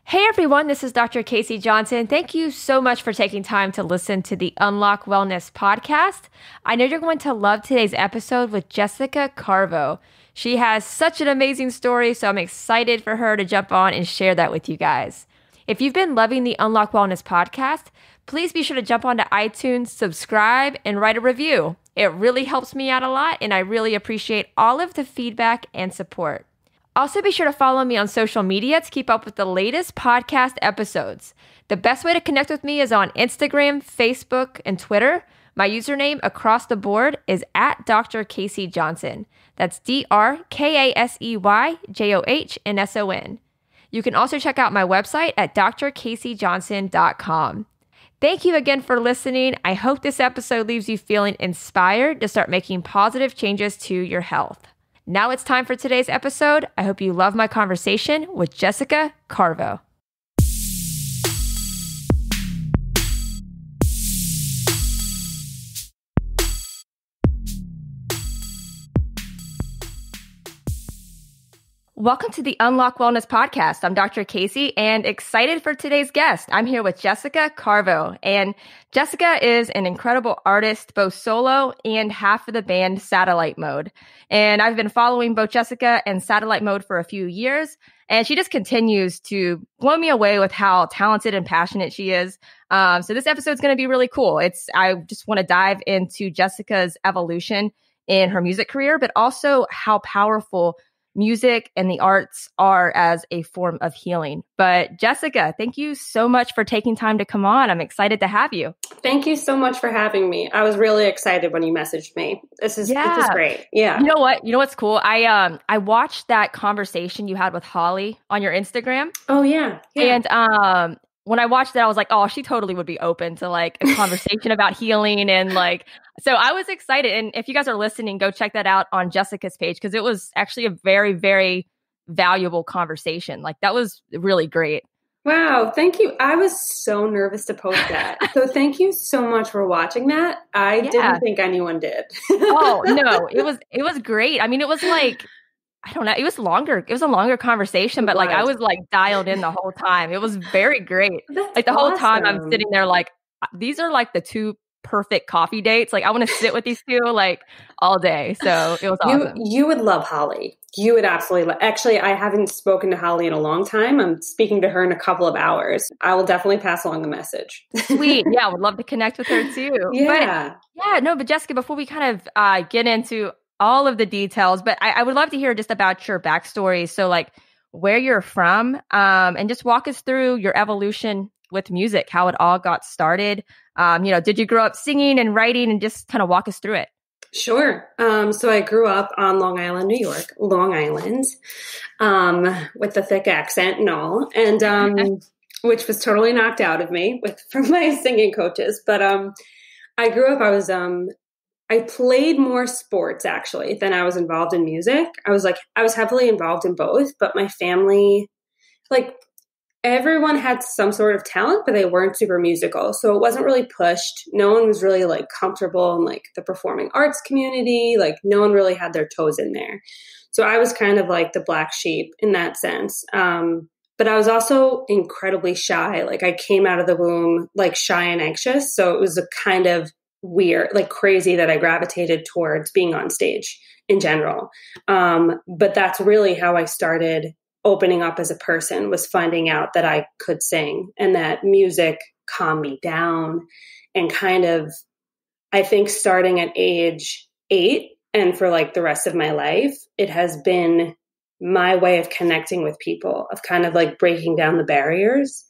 Hey everyone, this is Dr. Casey Johnson. Thank you so much for taking time to listen to the Unlock Wellness podcast. I know you're going to love today's episode with Jessica Carvo. She has such an amazing story, so I'm excited for her to jump on and share that with you guys. If you've been loving the Unlock Wellness podcast, please be sure to jump onto iTunes, subscribe, and write a review. It really helps me out a lot, and I really appreciate all of the feedback and support. Also, be sure to follow me on social media to keep up with the latest podcast episodes. The best way to connect with me is on Instagram, Facebook, and Twitter. My username across the board is at Dr. Casey Johnson. That's DrKaseyJohnson. You can also check out my website at drkaseyjohnson.com. Thank you again for listening. I hope this episode leaves you feeling inspired to start making positive changes to your health. Now it's time for today's episode. I hope you love my conversation with Jessica Carvo. Welcome to the Unlock Wellness podcast. I'm Dr. Casey and excited for today's guest. I'm here with Jessica Carvo, and Jessica is an incredible artist, both solo and half of the band Satellite Mode. And I've been following both Jessica and Satellite Mode for a few years, and she just continues to blow me away with how talented and passionate she is. So this episode is going to be really cool. I just want to dive into Jessica's evolution in her music career, but also how powerful music and the arts are as a form of healing. But Jessica, thank you so much for taking time to come on. I'm excited to have you. Thank you so much for having me. I was really excited when you messaged me. This is great. Yeah. You know what? You know what's cool? I watched that conversation you had with Holly on your Instagram. Oh yeah. And when I watched that, I was like, oh, she totally would be open to like a conversation about healing. And like, so I was excited. And if you guys are listening, go check that out on Jessica's page, because it was actually a very, very valuable conversation. Like that was really great. Wow. Thank you. I was so nervous to post that. So thank you so much for watching that. I didn't think anyone did. Oh, no, it was great. I mean, it was like, I don't know. It was longer. It was a longer conversation, but like I was like dialed in the whole time. It was very great. That's like the awesome. whole time I'm sitting there like, these are like the two perfect coffee dates. Like I want to sit with these two like all day. So it was awesome. You would love Holly. You would absolutely Actually, I haven't spoken to Holly in a long time. I'm speaking to her in a couple of hours. I will definitely pass along the message. Sweet. Yeah. I would love to connect with her too. Yeah. But Jessica, before we kind of get into all of the details, but I would love to hear just about your backstory. So like where you're from, and just walk us through your evolution with music, how it all got started. Did you grow up singing and writing, and just kind of walk us through it? Sure. So I grew up on Long Island, New York, Long Island, with the thick accent and all, and which was totally knocked out of me from my singing coaches. But I grew up, I played more sports actually than I was involved in music. I was heavily involved in both, but my family, like everyone had some sort of talent, but they weren't super musical. So it wasn't really pushed. No one was really like comfortable in like the performing arts community. Like no one really had their toes in there. So I was kind of like the black sheep in that sense. But I was also incredibly shy. Like I came out of the womb like shy and anxious. So it was a kind of weird, like crazy that I gravitated towards being on stage in general. But that's really how I started opening up as a person, was finding out that I could sing and that music calmed me down. And kind of, I think starting at age 8 and for like the rest of my life, it has been my way of connecting with people, of kind of like breaking down the barriers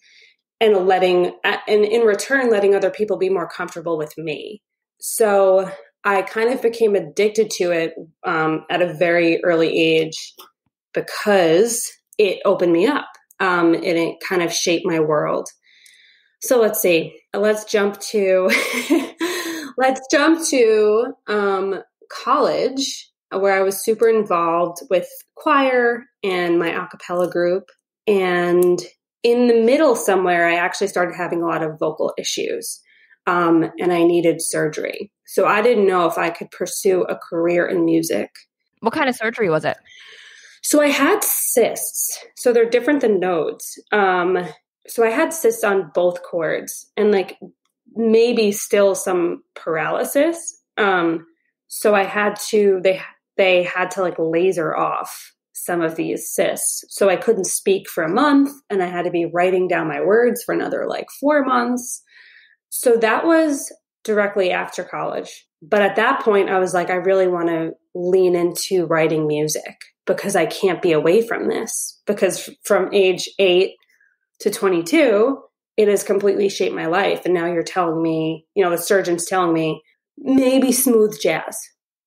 and in return, letting other people be more comfortable with me. So I kind of became addicted to it at a very early age because it opened me up and it kind of shaped my world. So let's see. Let's jump to college, where I was super involved with choir and my a cappella group. And in the middle somewhere, I actually started having a lot of vocal issues, and I needed surgery. So I didn't know if I could pursue a career in music. What kind of surgery was it? So I had cysts. So they're different than nodes. So I had cysts on both chords and like maybe still some paralysis. So I had to, they had to like laser off some of these cysts. So I couldn't speak for a month and I had to be writing down my words for another like 4 months. So that was directly after college. But at that point, I was like, I really want to lean into writing music because I can't be away from this. Because from age 8 to 22, it has completely shaped my life. And now you're telling me, you know, the surgeon's telling me maybe smooth jazz,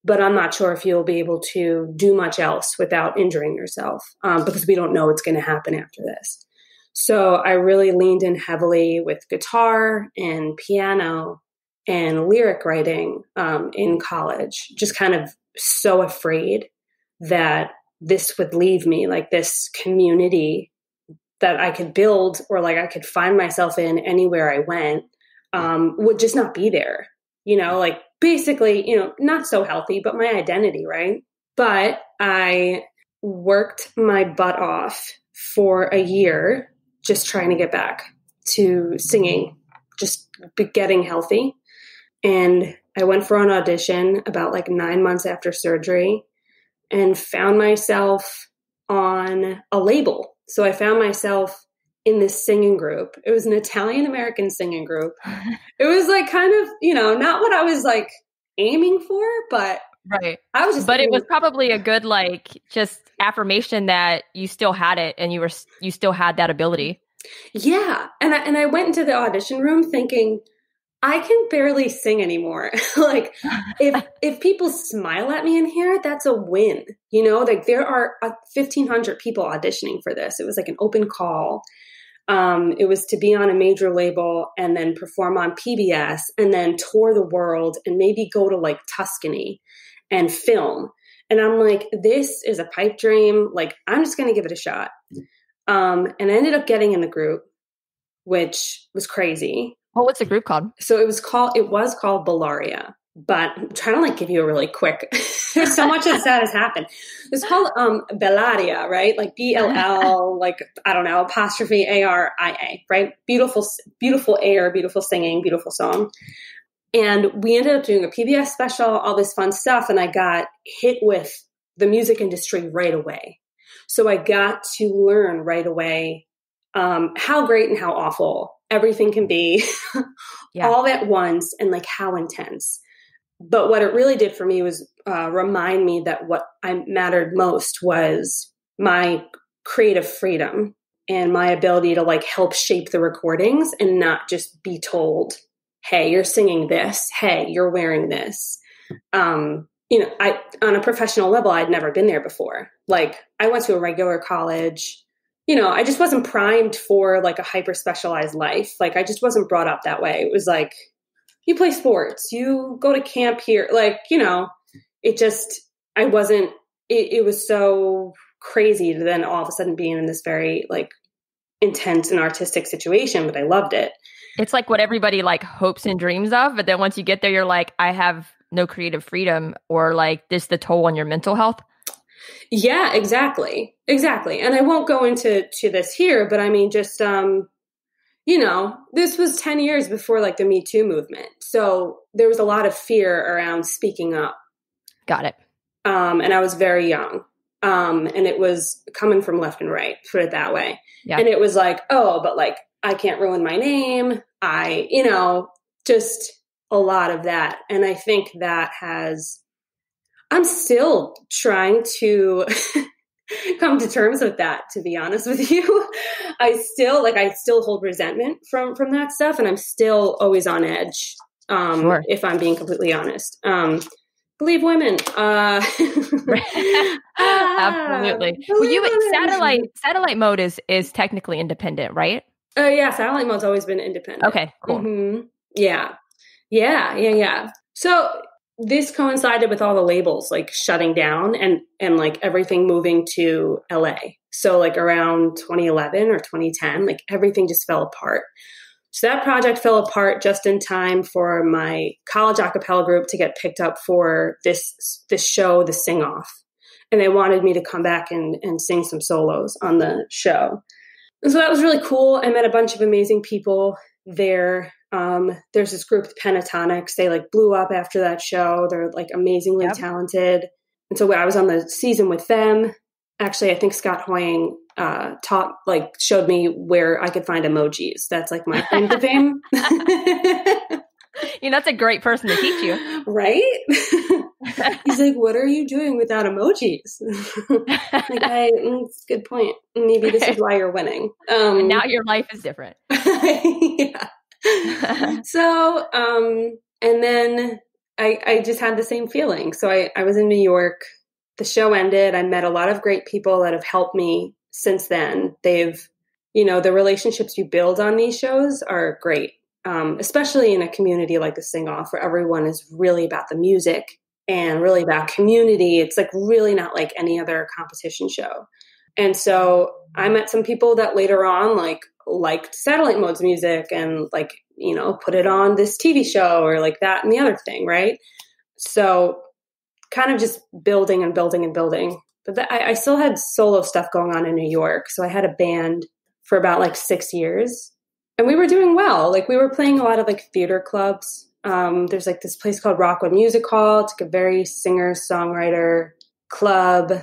but I'm not sure if you'll be able to do much else without injuring yourself because we don't know what's going to happen after this. So I really leaned in heavily with guitar and piano and lyric writing in college, just kind of so afraid that this would leave me, like this community that I could build or like I could find myself in anywhere I went would just not be there, you know, like basically, you know, not so healthy, but my identity, right? But I worked my butt off for a year just trying to get back to singing, just getting healthy. And I went for an audition about like 9 months after surgery and found myself on a label. So I found myself in this singing group. It was an Italian-American singing group. It was like kind of, you know, not what I was like aiming for, but right. I was just But it was probably a good like just affirmation that you still had it and you still had that ability. Yeah. And I went into the audition room thinking, I can barely sing anymore. Like if people smile at me in here, that's a win. You know, like there are 1,500 people auditioning for this. It was like an open call. It was to be on a major label and then perform on PBS and then tour the world and maybe go to like Tuscany and film. And I'm like, this is a pipe dream. Like, I'm just going to give it a shot. And I ended up getting in the group, which was crazy. Oh, what's the group called? So it was called Bellaria, but I'm trying to like give you a really quick, there's so much that has happened. It's called Bellaria, right? Like BLL, like, I don't know, apostrophe ARIA, right? Beautiful, beautiful air, beautiful singing, beautiful song. And we ended up doing a PBS special, all this fun stuff. And I got hit with the music industry right away. So I got to learn right away how great and how awful everything can be all at once and like how intense. But what it really did for me was remind me that what I mattered most was my creative freedom and my ability to like help shape the recordings and not just be told, hey, you're singing this. Hey, you're wearing this. You know, on a professional level, I'd never been there before. Like I went to a regular college. You know, I just wasn't primed for like a hyper specialized life. Like I just wasn't brought up that way. It was like, you play sports, you go to camp here. Like, you know, it was so crazy to then all of a sudden being in this very like intense and artistic situation, but I loved it. It's like what everybody like hopes and dreams of. But then once you get there, you're like, I have no creative freedom or like this, the toll on your mental health. Yeah, exactly. And I won't go into this here, but I mean, just, you know, this was 10 years before like the Me Too movement. So there was a lot of fear around speaking up. Got it. And I was very young. And it was coming from left and right, put it that way. Yeah. And it was like, oh, but like, I can't ruin my name. You know, just a lot of that. And I think that I'm still trying to come to terms with that, to be honest with you. I still hold resentment from that stuff. And I'm still always on edge. Sure. If I'm being completely honest. Believe women. Absolutely. Well, satellite mode is technically independent, right? Oh yeah. Satellite mode's always been independent. Okay, cool. Mm-hmm. Yeah. So this coincided with all the labels like shutting down and like everything moving to LA. So like around 2011 or 2010, like everything just fell apart. So that project fell apart just in time for my college a cappella group to get picked up for this show, The Sing Off. and they wanted me to come back and sing some solos on the show. And so that was really cool. I met a bunch of amazing people there. There's this group, Pentatonics. They like blew up after that show. They're like amazingly talented. And so I was on the season with them. Actually, I think Scott Hoying showed me where I could find emojis. That's like my claim to fame. That's a great person to teach you. Right? He's like, what are you doing without emojis? It's a good point. Maybe this is why you're winning. And now your life is different. Yeah. So, and then I just had the same feeling. So I was in New York. The show ended. I met a lot of great people that have helped me since then. They've, the relationships you build on these shows are great. Especially in a community like the Sing Off, where everyone is really about the music and really about community. It's like really not like any other competition show. And so I met some people that later on liked Satellite Mode's music and put it on this TV show or like that and the other thing, right? So kind of just building and building and building. But I still had solo stuff going on in New York. So I had a band for about 6 years. And we were doing well. We were playing a lot of theater clubs. There's this place called Rockwood Music Hall. It's a very singer-songwriter club.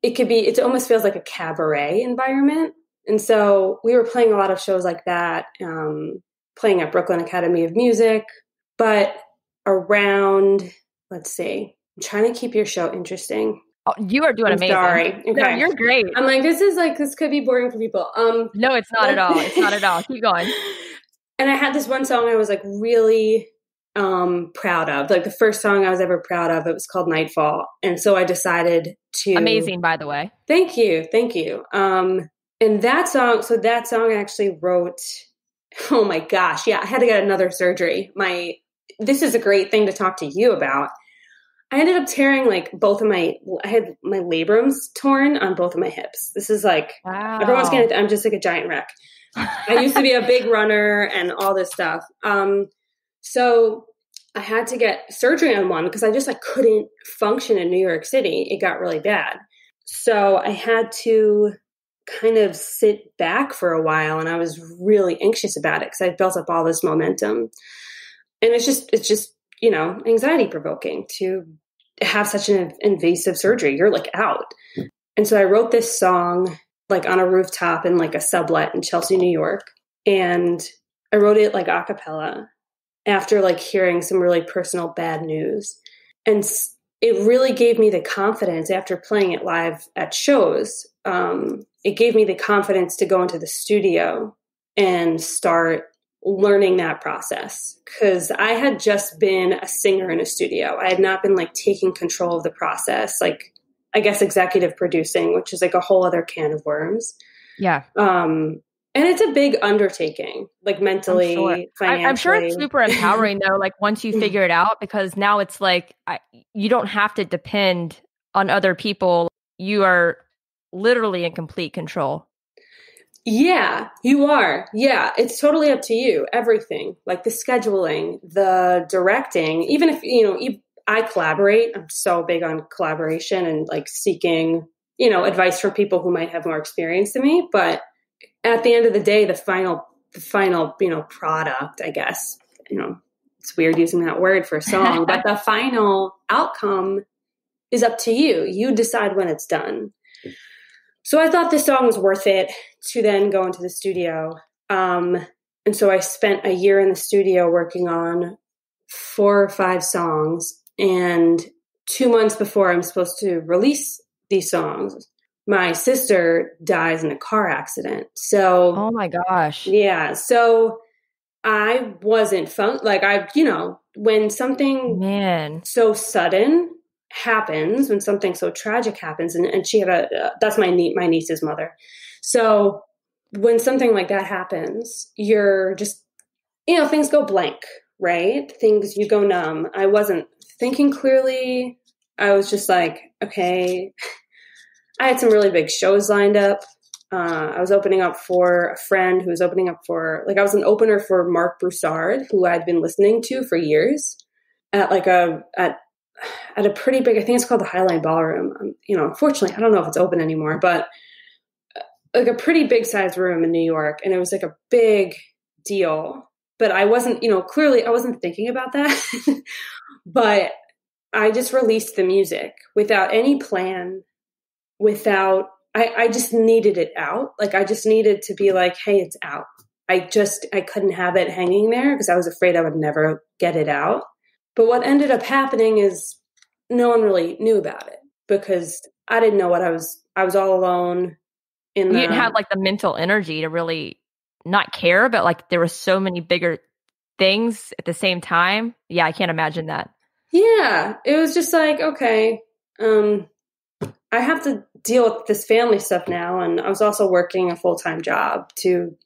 It almost feels like a cabaret environment. And so we were playing a lot of shows like that, playing at Brooklyn Academy of Music. But around, let's see, I'm trying to keep your show interesting. Oh, you are doing amazing. Sorry. Okay. No, you're great. I'm this could be boring for people. No, it's not at all. It's not at all. Keep going. And I had this one song I was really proud of. The first song I was ever proud of, it was called Nightfall. And so I decided to... Amazing, by the way. Thank you. Thank you. And that song I actually wrote... Oh my gosh. Yeah, I had to get another surgery. This is a great thing to talk to you about. I ended up tearing I had my labrums torn on both of my hips. This is wow. I'm just a giant wreck. I used to be a big runner and all this stuff. So I had to get surgery on one because I just couldn't function in New York City. It got really bad. So I had to kind of sit back for a while, and I was really anxious about it because I built up all this momentum. And it's just anxiety provoking to have such an invasive surgery. You're out. And so I wrote this song on a rooftop in a sublet in Chelsea, New York. And I wrote it a cappella after hearing some really personal bad news. And it really gave me the confidence after playing it live at shows. It gave me the confidence to go into the studio and start learning that process, because I had just been a singer in a studio. I had not been taking control of the process, I guess executive producing, which is a whole other can of worms. Yeah. And it's a big undertaking, mentally, financially. I'm sure it's super empowering though, once you figure it out, because now it's you don't have to depend on other people. You are literally in complete control. Yeah, you are. Yeah, it's totally up to you. Everything, the scheduling, the directing, even if, I collaborate. I'm so big on collaboration and seeking, advice from people who might have more experience than me. But at the end of the day, the final, product, I guess, it's weird using that word for a song, but the final outcome is up to you. You decide when it's done. So I thought this song was worth it to then go into the studio. And so I spent a year in the studio working on 4 or 5 songs. And 2 months before I'm supposed to release these songs, my sister dies in a car accident. So, oh my gosh. Yeah. So I wasn't when something so sudden happens, when something so tragic happens, and she had that's my niece's mother. So when something like that happens, you're just, things go blank, right? You go numb. I wasn't thinking clearly. I was just okay. I had some really big shows lined up. I was opening up for a friend who was opening up for, I was an opener for Mark Broussard, who I'd been listening to for years at at a pretty big, I think it's called the Highline Ballroom. Unfortunately, I don't know if it's open anymore, but like a pretty big sized room in New York. And it was like a big deal, but I wasn't, clearly I wasn't thinking about that, but I just released the music without any plan, I just needed it out. Like, I just needed to be like, hey, it's out. I couldn't have it hanging there because I was afraid I would never get it out. But what ended up happening is no one really knew about it because I didn't know what I was all alone. You didn't have like the mental energy to really not care, but like there were so many bigger things at the same time. Yeah, I can't imagine that. Yeah, it was just like, okay, I have to deal with this family stuff now. And I was also working a full-time job to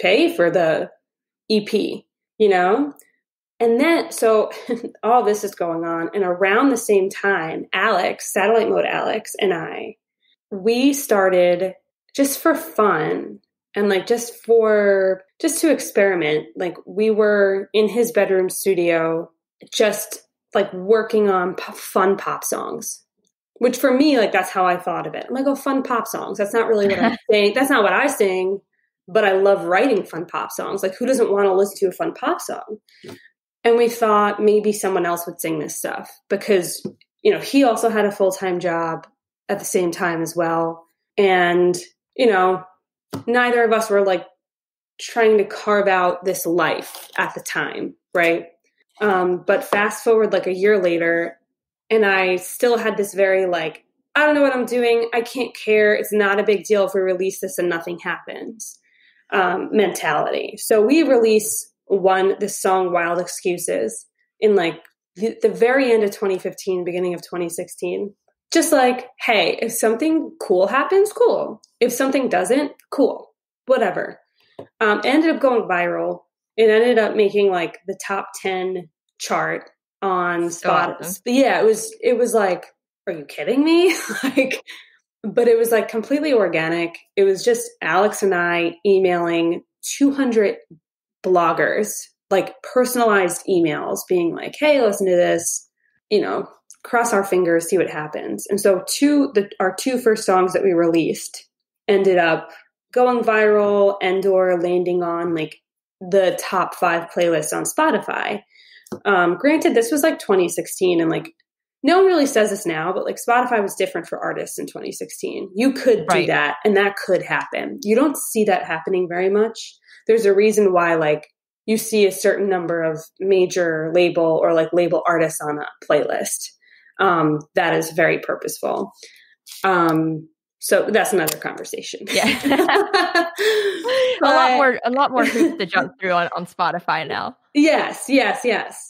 pay for the EP, And then, so all this is going on. And around the same time, Alex, Satellite Mode Alex, and we started just for fun and like just to experiment. Like, we were in his bedroom studio, just like working on fun pop songs, which for me, like, that's how I thought of it. I'm like, oh, fun pop songs. That's not really what I'm saying. That's not what I sing, but I love writing fun pop songs. Like, who doesn't want to listen to a fun pop song? And we thought maybe someone else would sing this stuff because, he also had a full-time job at the same time as well. And, neither of us were like trying to carve out this life at the time. Right. But fast forward like a year later, and I still had this very like, I don't know what I'm doing. I can't care. It's not a big deal if we release this and nothing happens mentality. So we release this song, Wild Excuses, in like the very end of 2015, beginning of 2016. Just like, hey, if something cool happens, cool. If something doesn't, cool. Whatever. Ended up going viral. It ended up making like the top 10 chart on Spotify. Awesome. Yeah, it was like, are you kidding me? But it was like completely organic. It was just Alex and I emailing 200 bloggers, like personalized emails being like, hey, listen to this, cross our fingers, see what happens. And so our two first songs that we released ended up going viral and/or landing on like the top 5 playlists on Spotify. Granted, this was like 2016, and like no one really says this now, but like Spotify was different for artists in 2016. You could do that, and that could happen. You don't see that happening very much. There's a reason why like you see a certain number of major label or like label artists on a playlist. That is very purposeful. So that's another conversation. Yeah. a lot more hoops to jump through on Spotify now. Yes.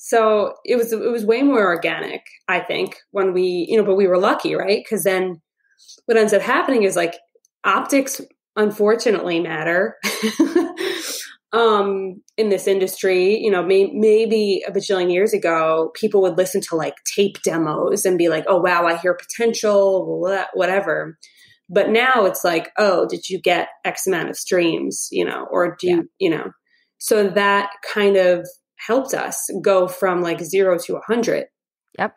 So it was way more organic, I think, when but we were lucky, right? Because then what ends up happening is like optics unfortunately matter. In this industry, maybe a bajillion years ago, people would listen to like tape demos and be like, oh, wow, I hear potential, whatever. But now it's like, oh, did you get X amount of streams, or do you, so that kind of helped us go from like 0 to 100. Yep.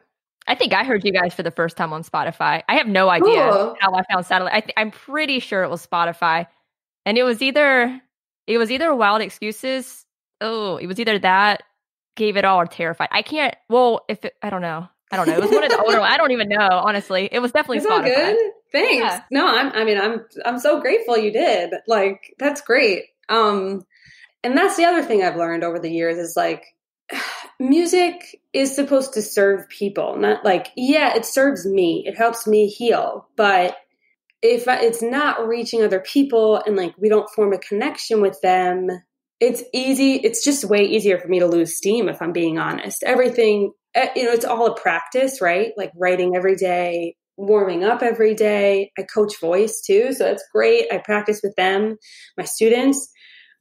I think I heard you guys for the first time on Spotify. I have no idea how I found Satellite. I'm pretty sure it was Spotify, and it was either Wild Excuses. Oh, it was either that, Gave It All, or Terrified. I can't. Well, I don't know. It was one of the older ones. I don't even know. Honestly, it was definitely Spotify. All good. Thanks. Yeah. No, I'm so grateful you did. Like, that's great. And that's the other thing I've learned over the years is like, music is supposed to serve people, not like, yeah, it serves me. It helps me heal. But if it's not reaching other people and like we don't form a connection with them, it's easy. It's just way easier for me to lose steam, if I'm being honest. Everything, it's all a practice, right? Like writing every day, warming up every day. I coach voice too, so that's great. I practice with them, my students.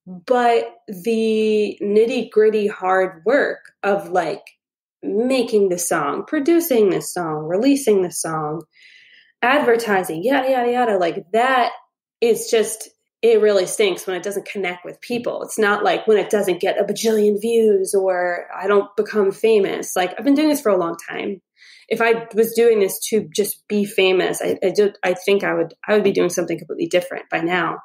But the nitty-gritty hard work of like making the song, producing the song, releasing the song, advertising, yada, yada, yada, like that is just, it really stinks when it doesn't connect with people. It's not like when it doesn't get a bajillion views or I don't become famous. Like, I've been doing this for a long time. If I was doing this to just be famous, I think I would be doing something completely different by now.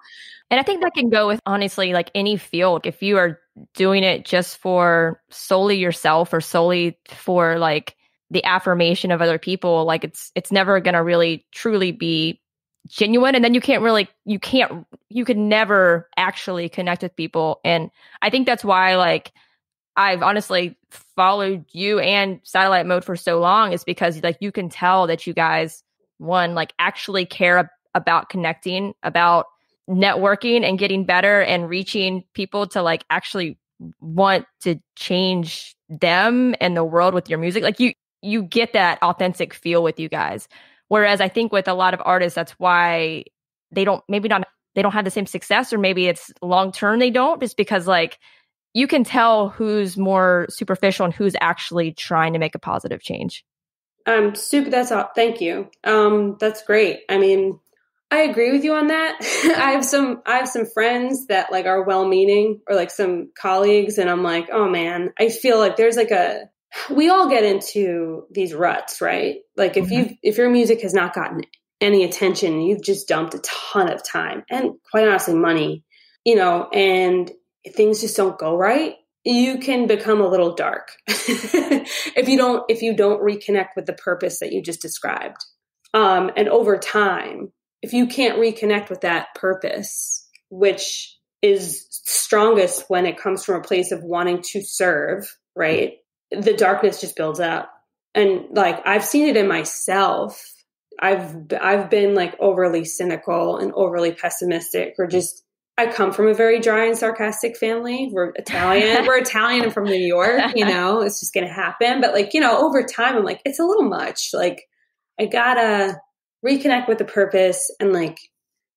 And I think that can go with, honestly, like any field. If you are doing it just for solely yourself or solely for like the affirmation of other people, like it's never going to really truly be genuine. And then you could never actually connect with people. And I think that's why, like, I've honestly followed you and Satellite Mode for so long, is because like you can tell that you guys, one, like actually care about connecting, about networking and getting better and reaching people to like actually want to change them and the world with your music. Like you get that authentic feel with you guys. Whereas I think with a lot of artists, that's why they don't have the same success, or maybe it's long term they don't, just because like you can tell who's more superficial and who's actually trying to make a positive change. Thank you. That's great. I mean, I agree with you on that. I have some friends that like are well-meaning, or like some colleagues, and I'm like, oh man, I feel like there's like we all get into these ruts, right? Like if your music has not gotten any attention, you've just dumped a ton of time and quite honestly money, and things just don't go right, you can become a little dark if you don't reconnect with the purpose that you just described. And over time, if you can't reconnect with that purpose, which is strongest when it comes from a place of wanting to serve, right? The darkness just builds up. And like, I've seen it in myself. I've been like overly cynical and overly pessimistic, or just, I come from a very dry and sarcastic family. We're Italian. We're Italian and from New York, it's just going to happen. But like, over time, I'm like, it's a little much. Like, I gotta reconnect with the purpose, and like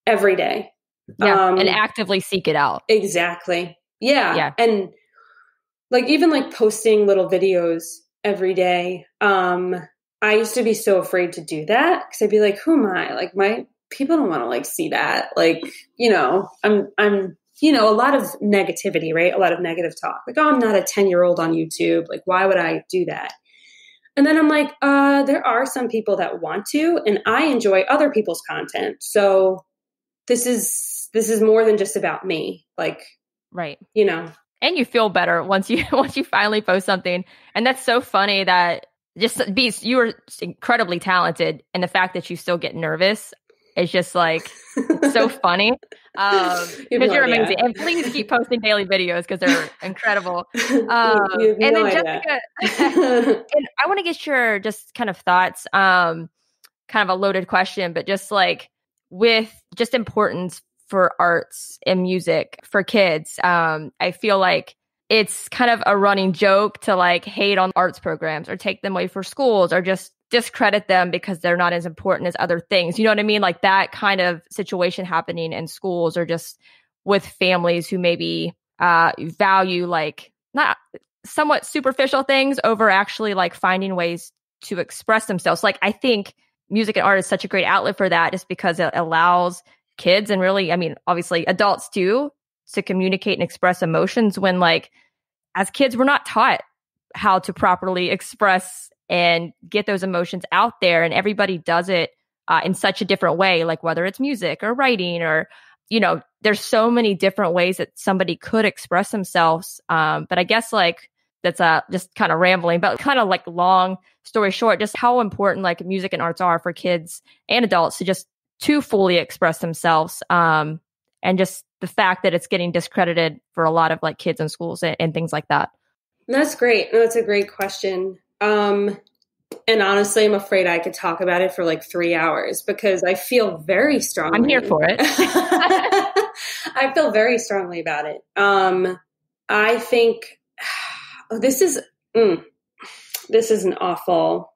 every day. And actively seek it out. Exactly. Yeah. And like, even like posting little videos every day. I used to be so afraid to do that because I'd be like, who am I? Like, my people don't want to like see that. Like, I'm a lot of negativity, right? A lot of negative talk. Like, oh, I'm not a 10-year-old on YouTube. Like, why would I do that? And then I'm like, there are some people that want to, and I enjoy other people's content. So this is more than just about me. Like, right. And you feel better once you finally post something. And that's so funny that you are incredibly talented, and the fact that you still get nervous is just like so funny. Because you're amazing. And please keep posting daily videos because they're incredible. And then Jessica, and I want to get your just kind of thoughts, kind of a loaded question, but just like with just importance for arts and music for kids. I feel like it's kind of a running joke to like hate on arts programs or take them away for schools or just discredit them because they're not as important as other things. You know what I mean? Like that kind of situation happening in schools or just with families who maybe value like not somewhat superficial things over actually like finding ways to express themselves. Like I think music and art is such a great outlet for that, just because it allows kids and really, I mean, obviously adults too, to communicate and express emotions when like as kids, we're not taught how to properly express and get those emotions out there. And everybody does it in such a different way, like whether it's music or writing or, there's so many different ways that somebody could express themselves. But I guess like that's just kind of rambling, but kind of like long story short, just how important like music and arts are for kids and adults to fully express themselves. And just the fact that it's getting discredited for a lot of like kids in schools and things like that. That's great. No, that's a great question. And honestly, I'm afraid I could talk about it for like 3 hours because I feel very strongly. I'm here for it. I feel very strongly about it. I think this is an awful.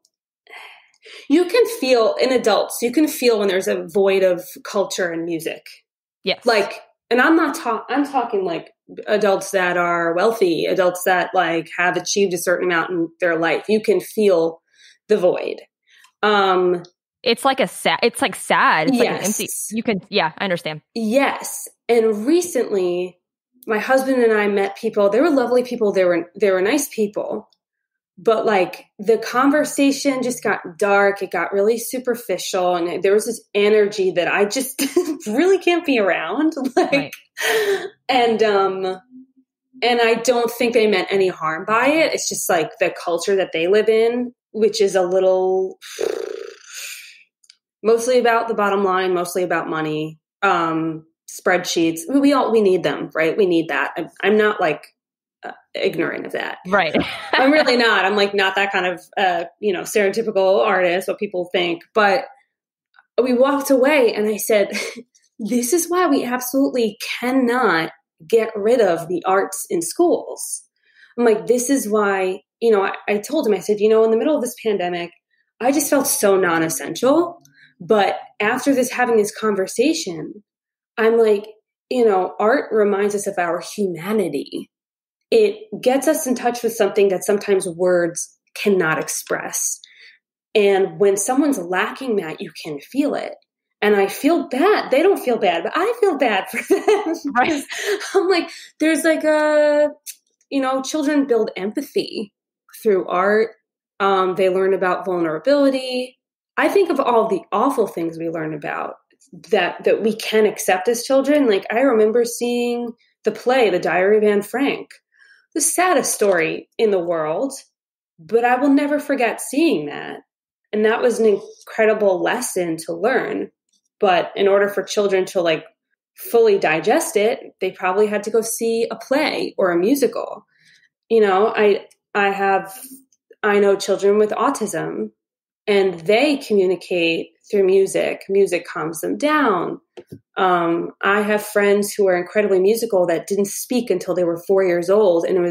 You can feel in adults, you can feel when there's a void of culture and music. Yes. Like, and I'm talking like adults that are wealthy, adults that like have achieved a certain amount in their life. You can feel the void. It's like sad. It's like sad. It's yes. like an empty. I understand. Yes. And recently, my husband and I met people. They were lovely people. They were nice people. But like the conversation just got dark. It got really superficial. And there was this energy that I just really can't be around. Like, right. And I don't think they meant any harm by it. It's just like the culture that they live in, which is a little mostly about the bottom line, mostly about money, spreadsheets. We need them, right? We need that. I'm not like ignorant of that. Right. I'm really not. I'm like not that kind of, stereotypical artist, what people think. But we walked away and I said, this is why we absolutely cannot get rid of the arts in schools. I'm like, this is why, I told him, I said, in the middle of this pandemic, I just felt so non-essential. But after having this conversation, I'm like, art reminds us of our humanity. It gets us in touch with something that sometimes words cannot express. And when someone's lacking that, you can feel it. And I feel bad. They don't feel bad, but I feel bad for them. Right. I'm like, there's like children build empathy through art. They learn about vulnerability. I think of all the awful things we learn about that we can accept as children. Like I remember seeing the play, The Diary of Anne Frank, the saddest story in the world, but I will never forget seeing that. And that was an incredible lesson to learn. But in order for children to like fully digest it, they probably had to go see a play or a musical. I know children with autism and they communicate through music. Music calms them down. I have friends who are incredibly musical that didn't speak until they were 4 years old. And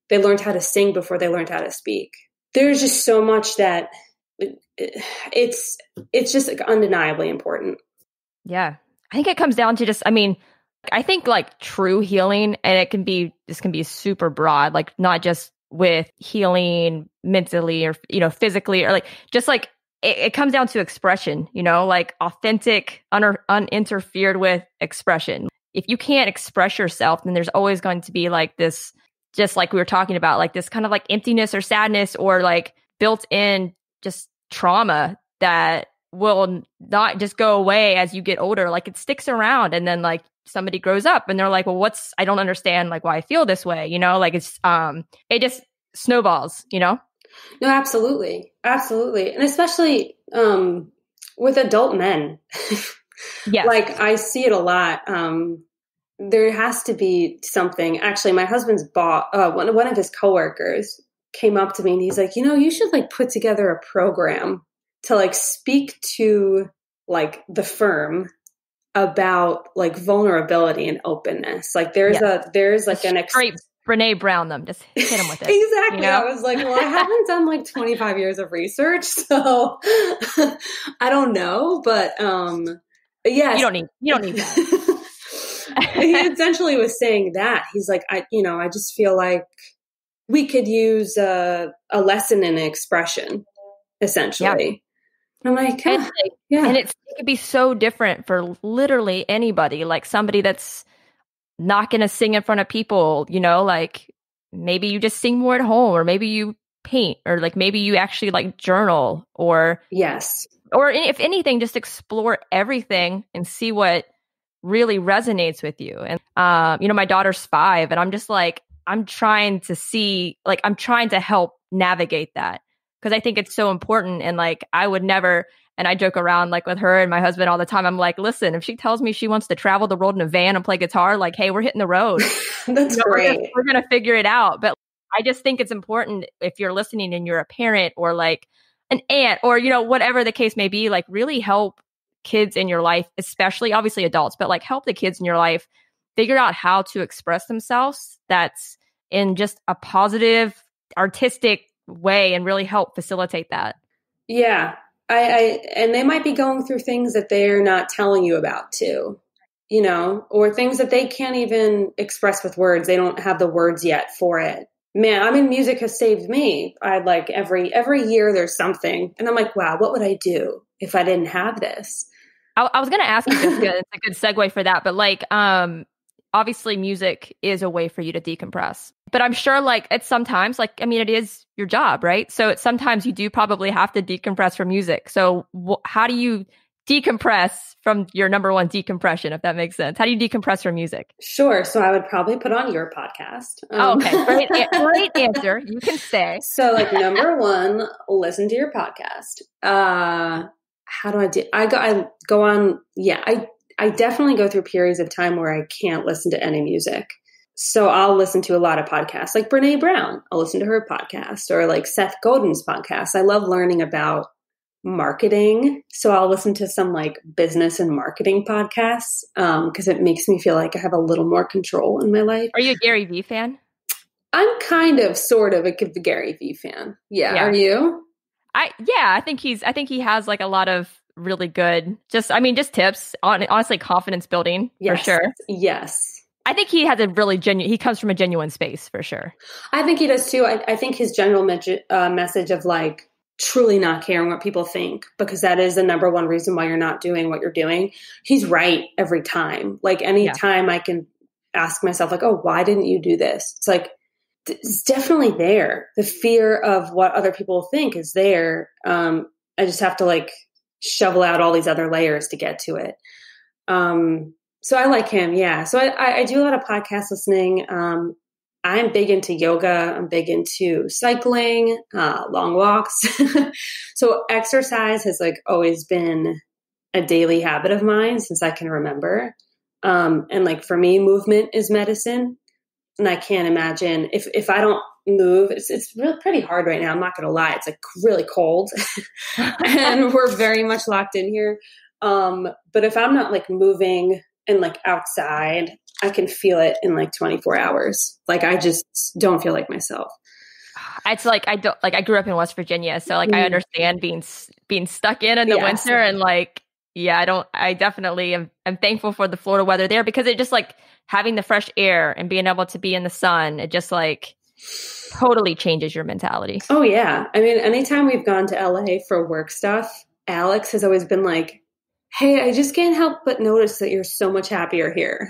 they learned how to sing before they learned how to speak. There's just so much that it's just like undeniably important. Yeah. I think it comes down to I think like true healing, and this can be super broad, like not just with healing mentally or, physically, or like, just like it comes down to expression, like authentic, uninterfered with expression. If you can't express yourself, then there's always going to be like this, just like we were talking about, like this kind of like emptiness or sadness or like built in just trauma that will not just go away as you get older. Like it sticks around, and then like somebody grows up and they're like, well, I don't understand like why I feel this way, like it's it just snowballs. No, absolutely. And especially with adult men. Yeah. Like I see it a lot. There has to be something. Actually, my husband's one of his coworkers came up to me and he's like, you should like put together a program to like speak to like the firm about like vulnerability and openness. Like there's like an straight Brene Brown them, just hit them with it. Exactly. I was like, well, I haven't done like 25 years of research, so I don't know, but yes. You don't need that. He essentially was saying that. He's like, I just feel like we could use a lesson in expression, essentially. Yeah. I'm like, and it could be so different for literally anybody, like somebody that's not going to sing in front of people, like maybe you just sing more at home, or maybe you paint, or like maybe you actually like journal, or yes. Or if anything, just explore everything and see what really resonates with you. And, my daughter's 5 and I'm just like, I'm trying to help navigate that, because I think it's so important. And like, I would never, and I joke around like with her and my husband all the time. I'm like, listen, if she tells me she wants to travel the world in a van and play guitar, like, hey, we're hitting the road. That's great. We're going to figure it out. But I just think it's important, if you're listening and you're a parent or like an aunt or, whatever the case may be, like really help kids in your life, especially obviously adults, but like help the kids in your life figure out how to express themselves that's in just a positive, artistic way, and really help facilitate that. Yeah. And they might be going through things that they're not telling you about too, or things that they can't even express with words. They don't have the words yet for it. Man, music has saved me. I like every year there's something, and I'm like, wow, what would I do if I didn't have this? I was going to ask you, Jessica, it's a good segue for that, but like, obviously music is a way for you to decompress, but I'm sure like it's sometimes like, I mean, it is your job, right? So it's sometimes you do probably have to decompress from music. So how do you decompress from your number one decompression, if that makes sense? How do you decompress from music? Sure. So I would probably put on your podcast. Okay. Great answer. You can stay. So like number one, listen to your podcast. How do I do? I go on. Yeah, I definitely go through periods of time where I can't listen to any music. So I'll listen to a lot of podcasts, like Brene Brown. I'll listen to her podcast, or like Seth Godin's podcast. I love learning about marketing. So I'll listen to some like business and marketing podcasts because it makes me feel like I have a little more control in my life. Are you a Gary Vee fan? I'm kind of sort of a Gary Vee fan. Yeah. Are you? I think he has like a lot of really good, just tips on, honestly, confidence building for sure. Yes. I think he has he comes from a genuine space for sure. I think he does too. I think his general message of like truly not caring what people think, because that is the number one reason why you're not doing what you're doing. He's right every time. Like anytime I can ask myself like, oh, why didn't you do this? It's like, it's definitely there. The fear of what other people think is there. I just have to like shovel out all these other layers to get to it. So I like him. Yeah. So I do a lot of podcast listening. I'm big into yoga. I'm big into cycling, long walks. So exercise has like always been a daily habit of mine since I can remember. And like for me, movement is medicine. And I can't imagine if I don't move, it's really pretty hard right now. I'm not going to lie. It's like really cold and we're very much locked in here. But if I'm not like moving and like outside, I can feel it in like 24 hours. Like I just don't feel like myself. It's like, I grew up in West Virginia. So like, I understand being stuck in the winter and like, I definitely am thankful for the Florida weather there, because it just like having the fresh air and being able to be in the sun, it just like totally changes your mentality. Oh yeah. I mean, anytime we've gone to LA for work stuff, Alex has always been like, hey, I just can't help but notice that you're so much happier here.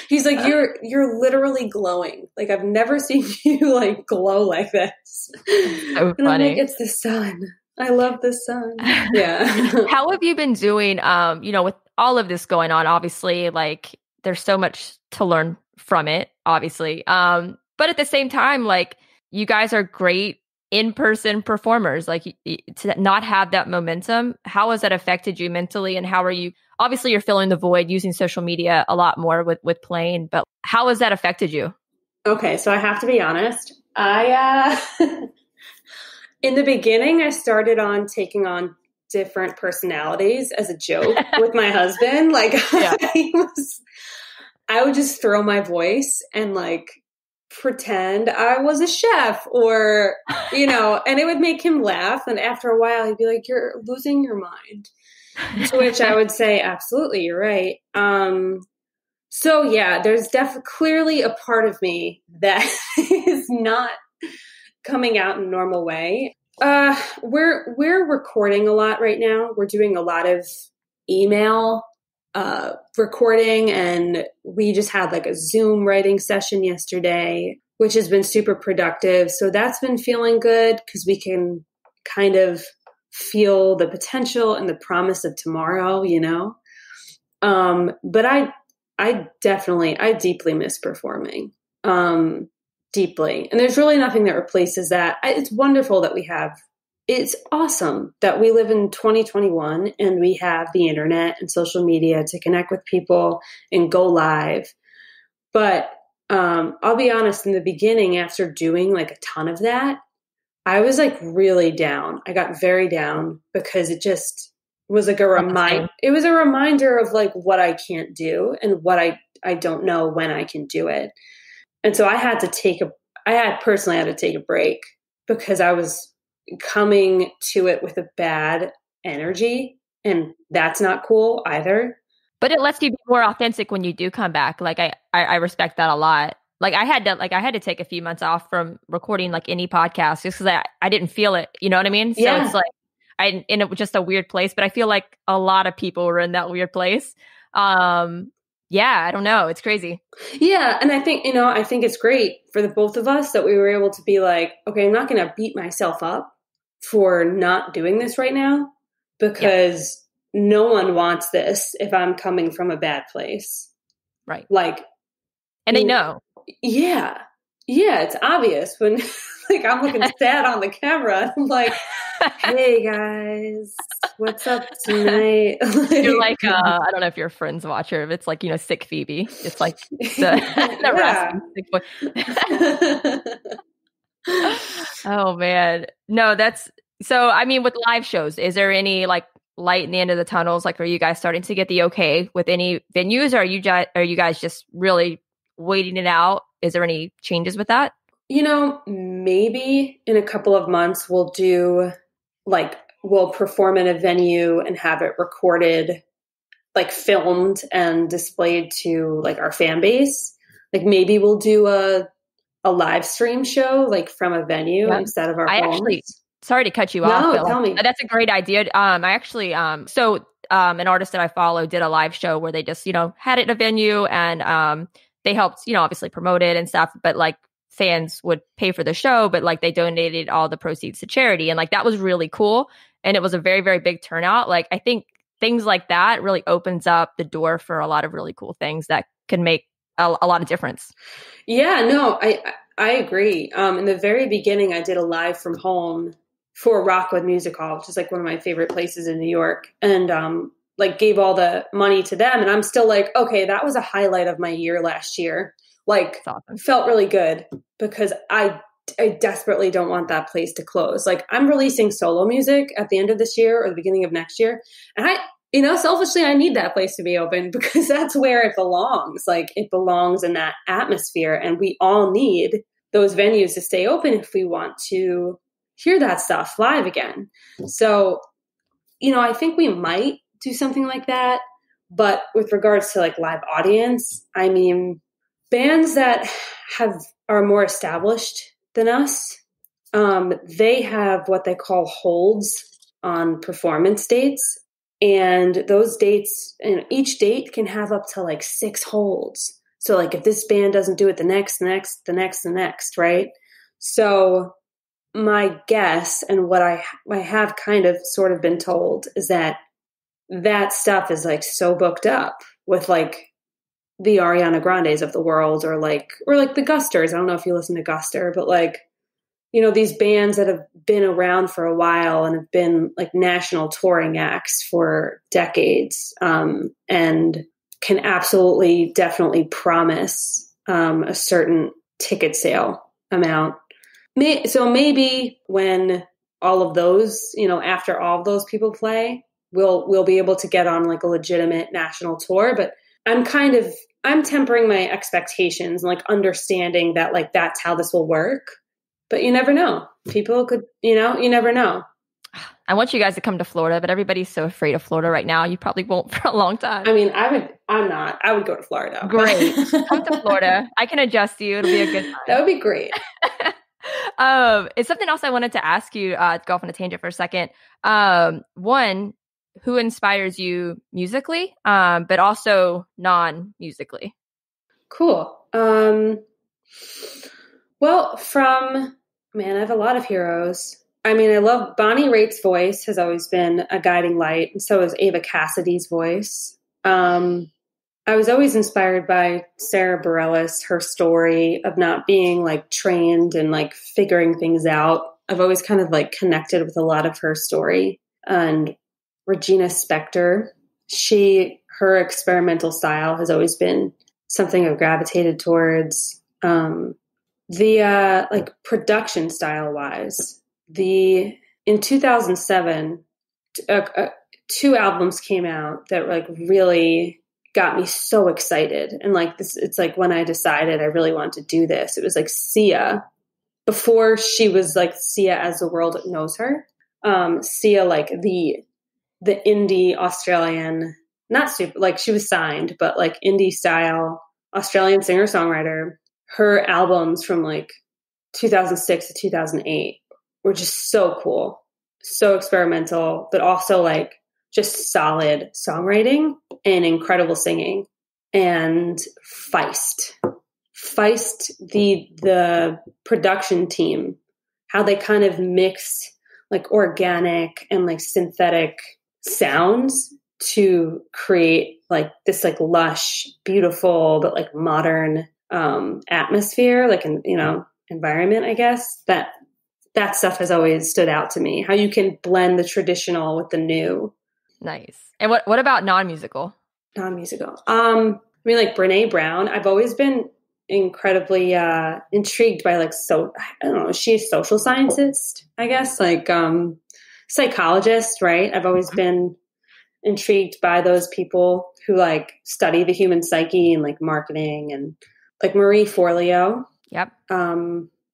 He's like, you're literally glowing. Like I've never seen you like glow like this. So and funny. I'm like, it's the sun. I love the sun. Yeah. How have you been doing, with all of this going on? Obviously, like there's so much to learn from it, obviously. But at the same time, like you guys are great in-person performers. Like to not have that momentum, how has that affected you mentally? And how are you, obviously you're filling the void using social media a lot more with playing, but how has that affected you? Okay. So I have to be honest. In the beginning, I started on taking on different personalities as a joke with my husband. Like I would just throw my voice and like pretend I was a chef or, and it would make him laugh. And after a while, he'd be like, you're losing your mind. To which I would say, absolutely, you're right. So yeah, there's clearly a part of me that is not coming out in a normal way. We're recording a lot right now. We're doing a lot of email recording, and we just had like a Zoom writing session yesterday, which has been super productive. So that's been feeling good because we can kind of feel the potential and the promise of tomorrow, But I deeply miss performing. Deeply. And there's really nothing that replaces that. It's wonderful that it's awesome that we live in 2021 and we have the internet and social media to connect with people and go live. But I'll be honest, in the beginning, after doing like a ton of that, I was like really down. I got very down because it just was like it was a reminder of like what I can't do and what I don't know when I can do it. And so I had to take a break because I was coming to it with a bad energy, and that's not cool either. But it lets you be more authentic when you do come back. Like I respect that a lot. Like I had to take a few months off from recording like any podcast just because I didn't feel it. You know what I mean? So it's like in just a weird place, but I feel like a lot of people were in that weird place. Yeah, I don't know. It's crazy. Yeah. And I think, I think it's great for the both of us that we were able to be like, okay, I'm not going to beat myself up for not doing this right now because no one wants this if I'm coming from a bad place. Right. Like, and they know. Yeah. Yeah. It's obvious when like I'm looking sad on the camera. I'm like, hey guys, what's up tonight? You're like, I don't know if you're a Friends watcher, but it's like, Sick Phoebe. It's like the resting sick boy. Oh man. No, that's so I mean with live shows, is there any like light in the end of the tunnels? Like are you guys starting to get the okay with any venues, or are you guys just really waiting it out? Is there any changes with that? Maybe in a couple of months we'll perform in a venue and have it recorded, like filmed and displayed to like our fan base. Like maybe we'll do a live stream show like from a venue instead of our homes. Actually, sorry to cut you off. No, tell me. That's a great idea. I actually, so an artist that I follow did a live show where they just, had it in a venue and they helped, obviously promote it and stuff, but like fans would pay for the show, but like they donated all the proceeds to charity. And like that was really cool. And it was a very, very big turnout. Like I think things like that really opens up the door for a lot of really cool things that can make a lot of difference. Yeah, no, I agree. In the very beginning, I did a live from home for Rockwood Music Hall, which is like one of my favorite places in New York, and like gave all the money to them. And I'm still like, okay, that was a highlight of my year last year. Like, awesome. Felt really good because I desperately don't want that place to close. Like, I'm releasing solo music at the end of this year or the beginning of next year, and selfishly, I need that place to be open because that's where it belongs. Like it belongs in that atmosphere. And we all need those venues to stay open if we want to hear that stuff live again. So, I think we might do something like that. But with regards to like live audience, I mean, bands that are more established than us, they have what they call holds on performance dates. And those dates, and each date can have up to like 6 holds. So like if this band doesn't do it the next, right? So my guess and what I have kind of sort of been told is that stuff is like so booked up with like the Ariana Grandes of the world or like the Gusters. I don't know if you listen to Guster, but like, these bands that have been around for a while and have been like national touring acts for decades, and can absolutely, definitely promise a certain ticket sale amount. So maybe when all of those, after all of those people play, we'll be able to get on like a legitimate national tour. But I'm tempering my expectations and like understanding that like that's how this will work. But you never know. People could, you never know. I want you guys to come to Florida, but everybody's so afraid of Florida right now. You probably won't for a long time. I mean, I'm not. I would go to Florida. Great. Come to Florida. I can adjust you. It'll be a good time. That would be great. It's something else I wanted to ask you, to go off on a tangent for a second. One, who inspires you musically, but also non-musically? Cool. Well, I have a lot of heroes. I mean, I love Bonnie Raitt's voice has always been a guiding light. And so is Ava Cassidy's voice. I was always inspired by Sarah Bareilles, her story of not being like trained and like figuring things out. I've always kind of like connected with a lot of her story. And Regina Spektor, her experimental style has always been something I've gravitated towards. The like production style wise, in 2007, 2 albums came out that like really got me so excited. And like this, it's like when I decided I really wanted to do this, it was like Sia, before she was like Sia as the world knows her. Sia, like the indie Australian, not super, like she was signed, but like indie style Australian singer-songwriter. Her albums from like 2006 to 2008 were just so cool. so experimental, but also like just solid songwriting and incredible singing and Feist. Feist, the production team, how they kind of mix like organic and like synthetic sounds to create like this like lush, beautiful, but like modern atmosphere, like an, environment, I guess. That stuff has always stood out to me. How you can blend the traditional with the new. Nice. And what about non-musical? Non-musical. I mean, like Brene Brown. I've always been incredibly intrigued by like, so I don't know, she's a social scientist, I guess, like psychologist, right? I've always been intrigued by those people who like study the human psyche and like marketing, and like Marie Forleo. Yep.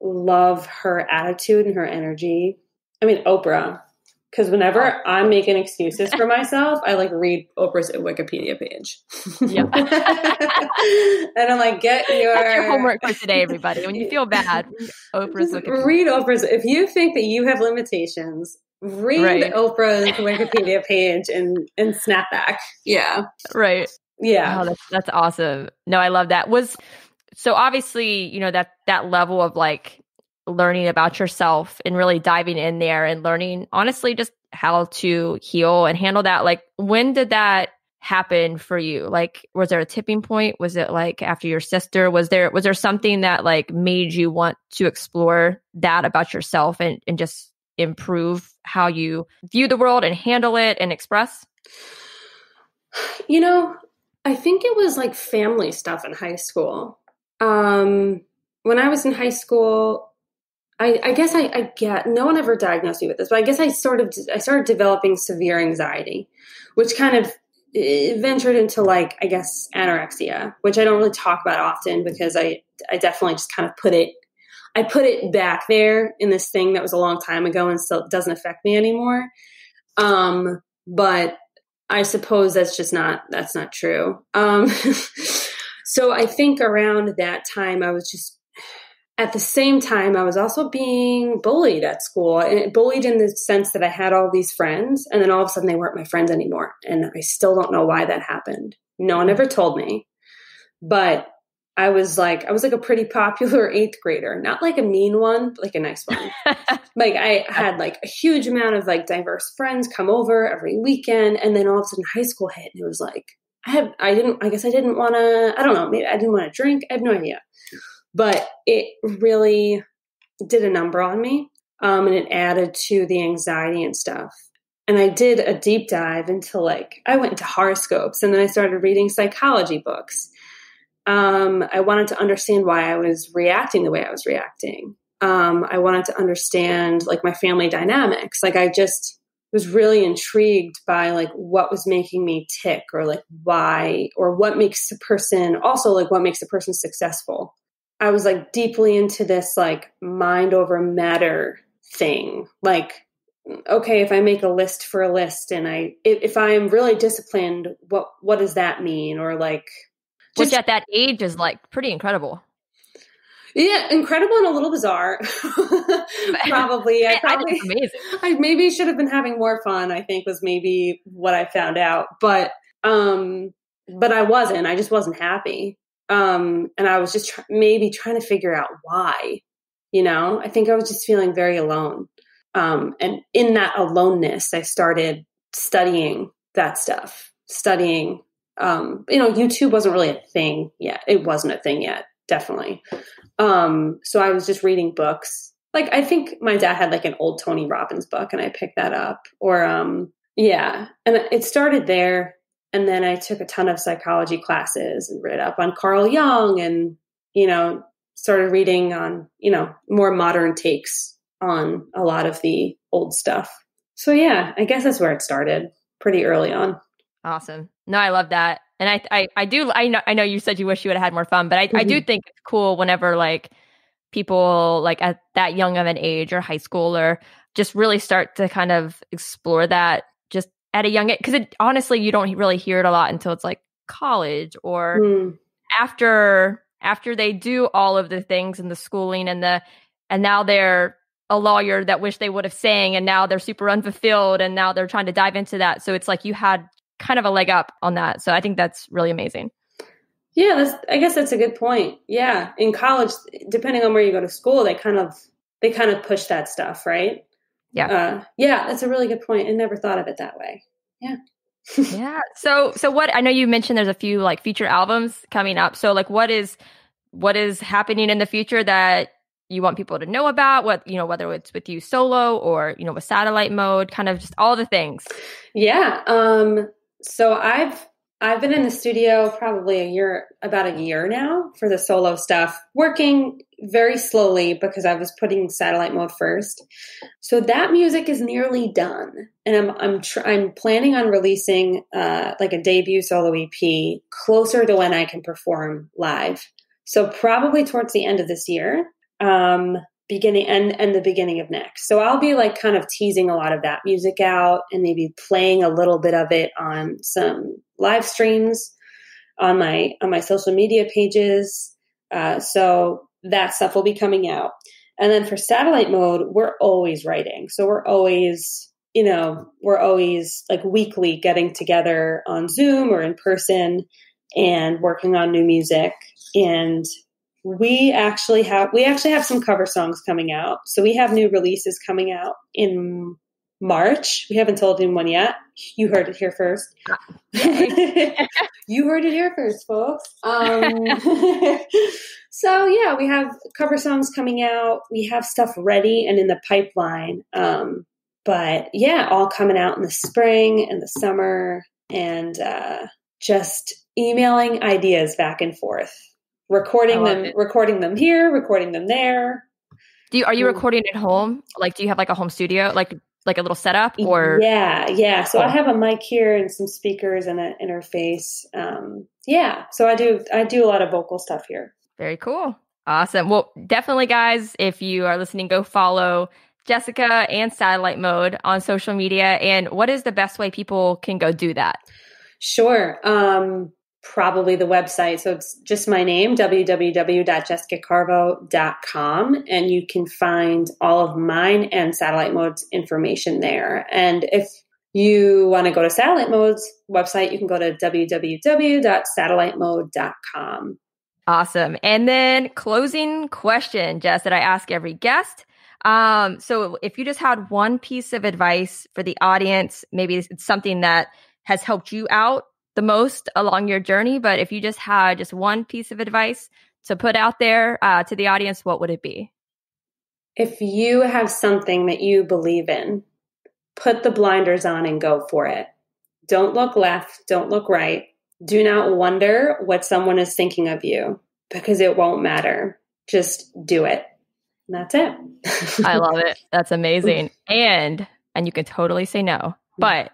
Love her attitude and her energy. I mean, Oprah, because whenever I'm making excuses for myself, I like read Oprah's Wikipedia page. Yep. And I'm like, That's your homework for today, everybody. When you feel bad, read Oprah's. If you think that you have limitations, read Oprah's Wikipedia page and snap back. Yeah. Right. Yeah. Oh, that's awesome. No, I love that. So obviously, that level of like learning about yourself and really diving in there and learning honestly just how to heal and handle that. Like, when did that happen for you? Like, was there a tipping point? Was it like after your sister? Was there something that like made you want to explore that about yourself and just improve how you view the world and handle it and express? I think it was like family stuff in high school. When I was in high school, I guess I get, no one ever diagnosed me with this, but I guess I started developing severe anxiety, which kind of ventured into like, I guess, anorexia, which I don't really talk about often because I definitely just kind of put it back there in this thing that was a long time ago and still doesn't affect me anymore. But I suppose that's not true. So I think around that time at the same time, I was also being bullied at school, and bullied in the sense that I had all these friends and then all of a sudden they weren't my friends anymore. And I still don't know why that happened. No one ever told me, but I was like a pretty popular 8th grader, not like a mean one, but like a nice one. Like I had like a huge amount of like diverse friends come over every weekend. And then all of a sudden high school hit and it was like, I didn't want to, I don't know, maybe I didn't want to drink. I have no idea, but it really did a number on me. And it added to the anxiety and stuff. And I did a deep dive into like, I went into horoscopes and then I started reading psychology books. I wanted to understand why I was reacting the way I was reacting. I wanted to understand like my family dynamics. Like I just was really intrigued by like what was making me tick, or like why, or what makes a person, also like what makes a person successful. I was like deeply into this like mind over matter thing. Like, okay, if I make a list for a list and if I am really disciplined, what does that mean? Or like, which at that age is like pretty incredible. Yeah, incredible and a little bizarre. Probably. I think it's amazing. I maybe should have been having more fun, I think was maybe what I found out. But I wasn't. I just wasn't happy. And I was just maybe trying to figure out why. I think I was just feeling very alone. And in that aloneness, I started studying that stuff. YouTube wasn't really a thing yet. It wasn't a thing yet, definitely. So I was just reading books. Like, I think my dad had like an old Tony Robbins book and I picked that up, and it started there. And then I took a ton of psychology classes and read up on Carl Jung and, started reading on, more modern takes on a lot of the old stuff. So yeah, I guess that's where it started pretty early on. Awesome. No, I love that. And I know you said you wish you would have had more fun, but I do think it's cool whenever like people like at that young of an age or high school or just really start to kind of explore that just at a young age. Because honestly, you don't really hear it a lot until it's like college or after they do all of the things and the schooling and now they're a lawyer that wish they would have sang and now they're super unfulfilled and now they're trying to dive into that. So it's like you had kind of a leg up on that. So I think that's really amazing. Yeah, I guess that's a good point. Yeah. In college, depending on where you go to school, they kind of push that stuff, right? Yeah. Yeah, that's a really good point. I never thought of it that way. Yeah. Yeah. So what, I know you mentioned there's a few like feature albums coming up. So like what is happening in the future that you want people to know about? What, whether it's with you solo or, with Satellite Mode, kind of just all the things. Yeah. So I've been in the studio probably about a year now for the solo stuff, working very slowly because I was putting Satellite Mode first. So that music is nearly done, and I'm planning on releasing like a debut solo EP closer to when I can perform live. So probably towards the end of this year, beginning and the beginning of next. So I'll be like kind of teasing a lot of that music out and maybe playing a little bit of it on some live streams on my social media pages. So that stuff will be coming out. And then for Satellite Mode, we're always writing. So we're always like weekly getting together on Zoom or in person and working on new music. And we actually have some cover songs coming out. So we have new releases coming out in March. We haven't told anyone yet. You heard it here first. You heard it here first, folks. So yeah, we have cover songs coming out. We have stuff ready and in the pipeline. But yeah, all coming out in the spring and the summer, and just emailing ideas back and forth. Recording them here, recording them there. Are you recording at home? Like, do you have like a home studio, like a little setup, or? Yeah. So I have a mic here and some speakers and an interface. So I do a lot of vocal stuff here. Very cool. Awesome. Well, definitely guys, if you are listening, go follow Jessica and Satellite Mode on social media. And what is the best way people can go do that? Sure. Probably the website. So it's just my name, www.jessicacarvo.com. And you can find all of mine and Satellite Mode's information there. And if you want to go to Satellite Mode's website, you can go to www.satellitemode.com. Awesome. And then closing question, Jess, that I ask every guest. So if you just had one piece of advice for the audience, maybe it's something that has helped you out the most along your journey, but if you just had just one piece of advice to put out there to the audience, what would it be? If you have something that you believe in, put the blinders on and go for it. Don't look left. Don't look right. Do not wonder what someone is thinking of you, because it won't matter. Just do it. And that's it. I love it. That's amazing. And you can totally say no, but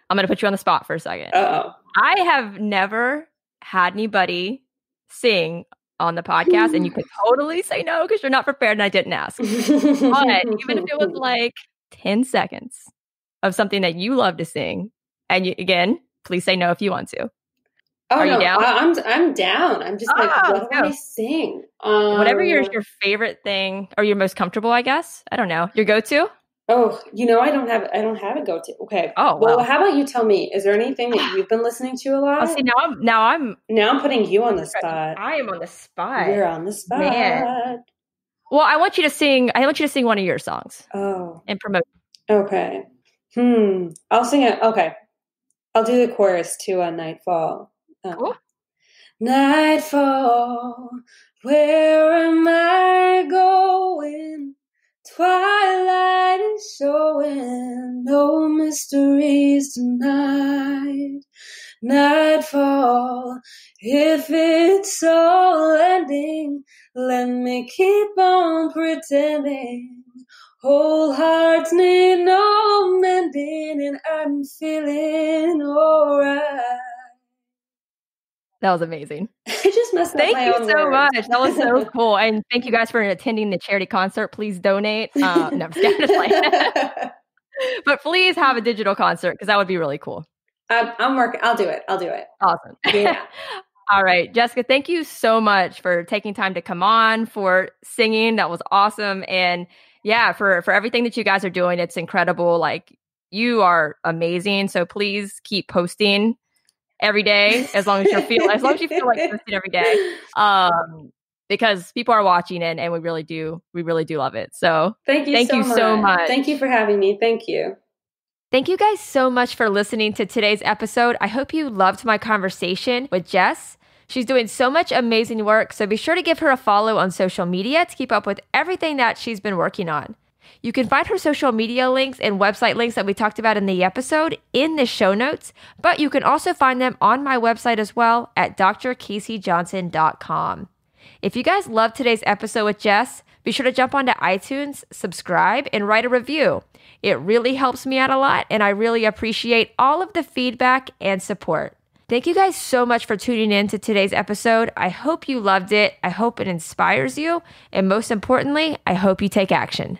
I'm going to put you on the spot for a second. Uh-oh. I have never had anybody sing on the podcast, and you can totally say no because you're not prepared and I didn't ask. But even if it was like 10 seconds of something that you love to sing, and again, please say no if you want to. Are you down? I'm down. I'm just like, what do I sing? Whatever your favorite thing, or your most comfortable, I guess. I don't know. Your go-to? Oh, I don't have a go-to. Okay. Oh, well, how about you tell me? Is there anything that you've been listening to a lot? Oh, see, now I'm putting you on the spot. I am on the spot. You're on the spot. Man. Well, I want you to sing one of your songs. Oh. And promote. Okay. I'll sing it. Okay. I'll do the chorus too on Nightfall. Cool. Nightfall, where am I going? Twilight is showing, no mysteries tonight. Nightfall, if it's all ending, let me keep on pretending. Whole hearts need no mending, and I'm feeling alright. That was amazing. I just messed up my own Thank you so words. much. That was so cool. And thank you guys for attending the charity concert. Please donate. No, I'm just kidding. But please have a digital concert because that would be really cool. I'm working. I'll do it. Awesome. Yeah. All right, Jessica, thank you so much for taking time to come on, for singing. That was awesome. And yeah, for everything that you guys are doing. It's incredible. Like, you are amazing. So please keep posting every day as long as you feel like posting every day. Because people are watching it and we really do love it. So thank you so much. Thank you for having me. Thank you. Thank you guys so much for listening to today's episode. I hope you loved my conversation with Jess. She's doing so much amazing work, so be sure to give her a follow on social media to keep up with everything that she's been working on. You can find her social media links and website links that we talked about in the episode in the show notes, but you can also find them on my website as well at drcaseyjohnson.com. If you guys loved today's episode with Jess, be sure to jump onto iTunes, subscribe, and write a review. It really helps me out a lot, and I really appreciate all of the feedback and support. Thank you guys so much for tuning in to today's episode. I hope you loved it. I hope it inspires you. And most importantly, I hope you take action.